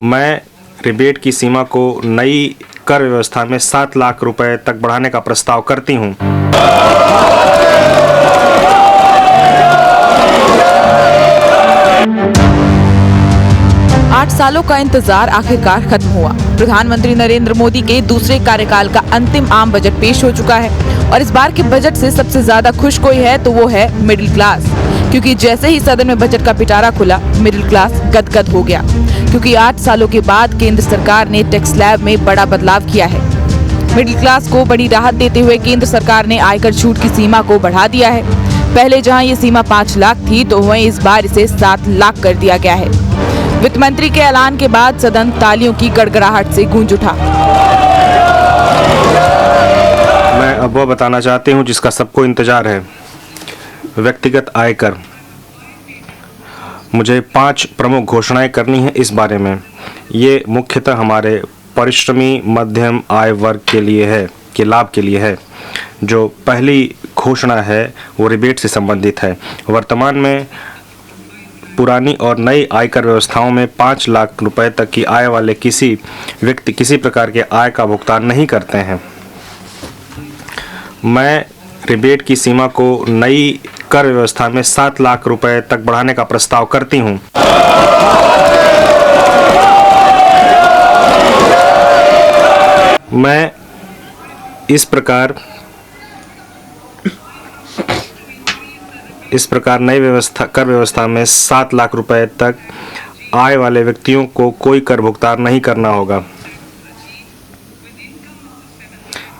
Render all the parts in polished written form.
मैं रिबेट की सीमा को नई कर व्यवस्था में 7 लाख रुपए तक बढ़ाने का प्रस्ताव करती हूं। 8 सालों का इंतजार आखिरकार खत्म हुआ। प्रधानमंत्री नरेंद्र मोदी के दूसरे कार्यकाल का अंतिम आम बजट पेश हो चुका है और इस बार के बजट से सबसे ज्यादा खुश कोई है तो वो है मिडिल क्लास, क्योंकि जैसे ही सदन में बजट का पिटारा खुला मिडिल क्लास गदगद हो गया, क्योंकि 8 सालों के बाद केंद्र सरकार ने टैक्स स्लैब में बड़ा बदलाव किया है। मिडिल क्लास को बड़ी राहत देते हुए केंद्र सरकार ने आयकर छूट की सीमा को बढ़ा दिया है। पहले जहां ये सीमा 5 लाख थी तो वहीं इस बार इसे 7 लाख कर दिया गया है। वित्त मंत्री के ऐलान के बाद सदन तालियों की गड़गड़ाहट से गूंज उठा। मैं अब वह बताना चाहती हूं जिसका सबको इंतजार है, व्यक्तिगत आयकर। मुझे 5 प्रमुख घोषणाएं करनी है इस बारे में। ये मुख्यतः हमारे परिश्रमी मध्यम आय वर्ग के लिए है, के लाभ के लिए है। जो पहली घोषणा है वो रिबेट से संबंधित है। वर्तमान में पुरानी और नई आयकर व्यवस्थाओं में 5 लाख रुपए तक की आय वाले किसी व्यक्ति किसी प्रकार के आय का भुगतान नहीं करते हैं। मैं रिबेट की सीमा को नई कर व्यवस्था में 7 लाख रुपए तक बढ़ाने का प्रस्ताव करती हूं। मैं इस प्रकार नई कर व्यवस्था में 7 लाख रुपए तक आय वाले व्यक्तियों को कोई कर भुगतान नहीं करना होगा।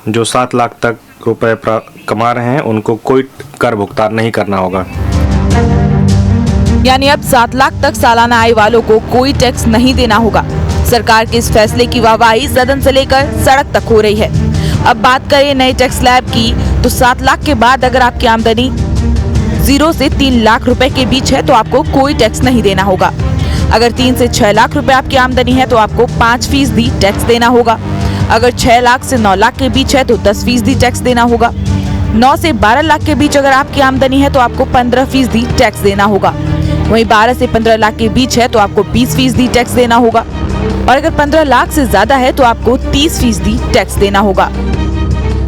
जो 7 लाख तक रुपए कमा रहे हैं उनको कोई कर भुगतान नहीं करना होगा। यानी अब 7 लाख तक सालाना आय वालों को कोई टैक्स नहीं देना होगा। सरकार के इस फैसले की वाहवाही सदन से लेकर सड़क तक हो रही है। अब बात करें नए टैक्स स्लैब की तो 7 लाख के बाद अगर आपकी आमदनी 0 से 3 लाख रुपए के बीच है तो आपको कोई टैक्स नहीं देना होगा। अगर 3 से 6 लाख रुपए आपकी आमदनी है तो आपको 5% टैक्स देना होगा। अगर 6 लाख से 9 लाख के बीच है तो 10% टैक्स देना होगा। 9 से 12 लाख के बीच अगर आपकी आमदनी है तो आपको 15% टैक्स देना होगा। वहीं 12 से 15 लाख के बीच है तो आपको 20% टैक्स देना होगा और अगर 15 लाख से ज्यादा है तो आपको 30% टैक्स देना होगा।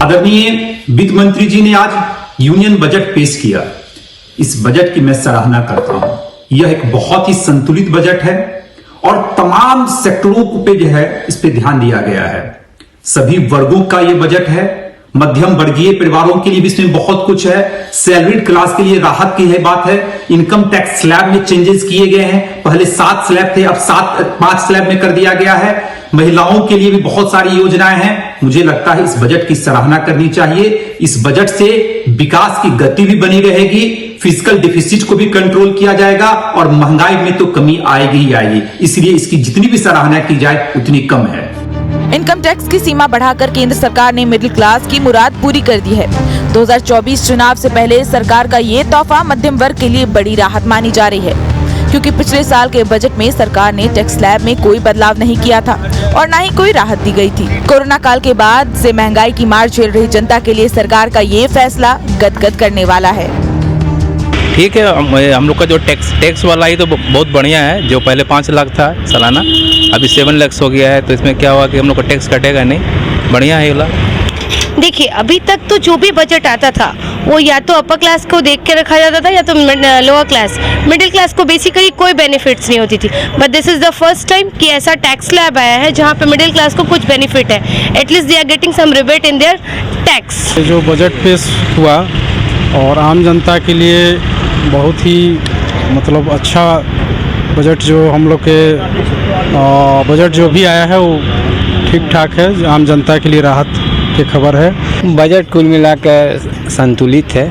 आदरणीय वित्त मंत्री जी ने आज यूनियन बजट पेश किया। इस बजट की मैं सराहना करता हूं। यह एक बहुत ही संतुलित बजट है और तमाम सेक्टरों पे जो है इस पे ध्यान दिया गया है। सभी वर्गों का यह बजट है। मध्यम वर्गीय परिवारों के लिए भी इसमें बहुत कुछ है। सैलरीड क्लास के लिए राहत की है बात है। इनकम टैक्स स्लैब में चेंजेस किए गए हैं। पहले 7 स्लैब थे, अब 5 स्लैब में कर दिया गया है। महिलाओं के लिए भी बहुत सारी योजनाएं हैं। मुझे लगता है इस बजट की सराहना करनी चाहिए। इस बजट से विकास की गति भी बनी रहेगी, फिस्कल डिफिसिट को भी कंट्रोल किया जाएगा और महंगाई में तो कमी आएगी ही आएगी। इसलिए इसकी जितनी भी सराहना की जाए उतनी कम है। इनकम टैक्स की सीमा बढ़ाकर केंद्र सरकार ने मिडिल क्लास की मुराद पूरी कर दी है। 2024 चुनाव से पहले सरकार का ये तोहफा मध्यम वर्ग के लिए बड़ी राहत मानी जा रही है, क्योंकि पिछले साल के बजट में सरकार ने टैक्स स्लैब में कोई बदलाव नहीं किया था और न ही कोई राहत दी गई थी। कोरोना काल के बाद से महंगाई की मार झेल रही जनता के लिए सरकार का ये फैसला गदगद करने वाला है। ठीक है, हम लोग का जो टैक्स वाला ही तो बहुत बढ़िया है। जो पहले 5 लाख था सालाना, अभी 7 लाख हो गया है, तो इसमें क्या हुआ कि हम लोग का टैक्स कटेगा नहीं। बढ़िया है ये। देखिए, अभी तक तो जो भी बजट आता था वो या तो अपर क्लास को देख के रखा जाता था या तो लोअर क्लास। मिडिल क्लास को बेसिकली कोई बेनिफिट्स नहीं होती थी, but this is the first time कि ऐसा टैक्स स्लैब आया है जहाँ पे मिडिल क्लास को कुछ बेनिफिट है। At least they are getting some rebate in their tax. जो बजट पेश हुआ और आम जनता के लिए बहुत ही मतलब अच्छा बजट, जो हम लोग के बजट जो भी आया है वो ठीक ठाक है। आम जनता के लिए राहत की खबर है। बजट कुल मिलाकर संतुलित है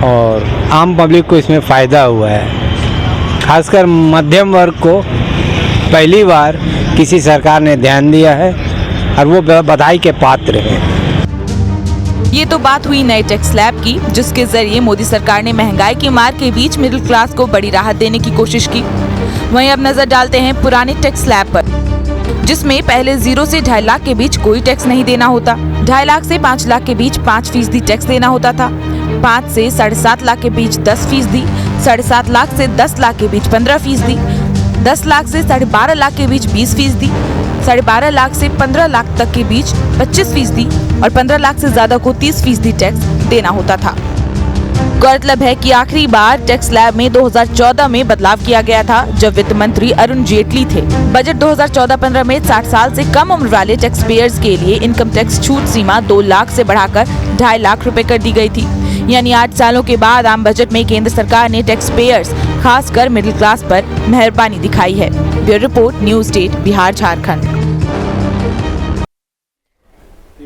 और आम पब्लिक को इसमें फ़ायदा हुआ है। खासकर मध्यम वर्ग को पहली बार किसी सरकार ने ध्यान दिया है और वो बधाई के पात्र है। ये तो बात हुई नए टैक्स स्लैब की, जिसके जरिए मोदी सरकार ने महंगाई की मार के बीच मिडिल क्लास को बड़ी राहत देने की कोशिश की। वहीं अब नजर डालते हैं पुराने टैक्स स्लैब पर, जिसमें पहले 0 से 2.5 लाख के बीच कोई टैक्स नहीं देना होता। 2.5 लाख से 5 लाख के बीच 5% टैक्स देना होता था। 5 से 7.5 लाख के बीच 10%, 7.5 लाख से 10 लाख के बीच 15%, 10 लाख से 12.5 लाख के बीच 20%, 12.5 लाख से 15 लाख तक के बीच 25% और 15 लाख से ज्यादा को 30% टैक्स देना होता था। गौरतलब है कि आखिरी बार टैक्स स्लैब में 2014 में बदलाव किया गया था, जब वित्त मंत्री अरुण जेटली थे। बजट 2014-15 में 60 साल से कम उम्र वाले टैक्स पेयर्स के लिए इनकम टैक्स छूट सीमा 2 लाख से बढ़ाकर 2.5 लाख रुपए कर दी गई थी। यानी 8 सालों के बाद आम बजट में केंद्र सरकार ने टैक्स पेयर्स, खासकर मिडिल क्लास पर मेहरबानी दिखाई है। Bureau report, news 8, Bihar Jharkhand.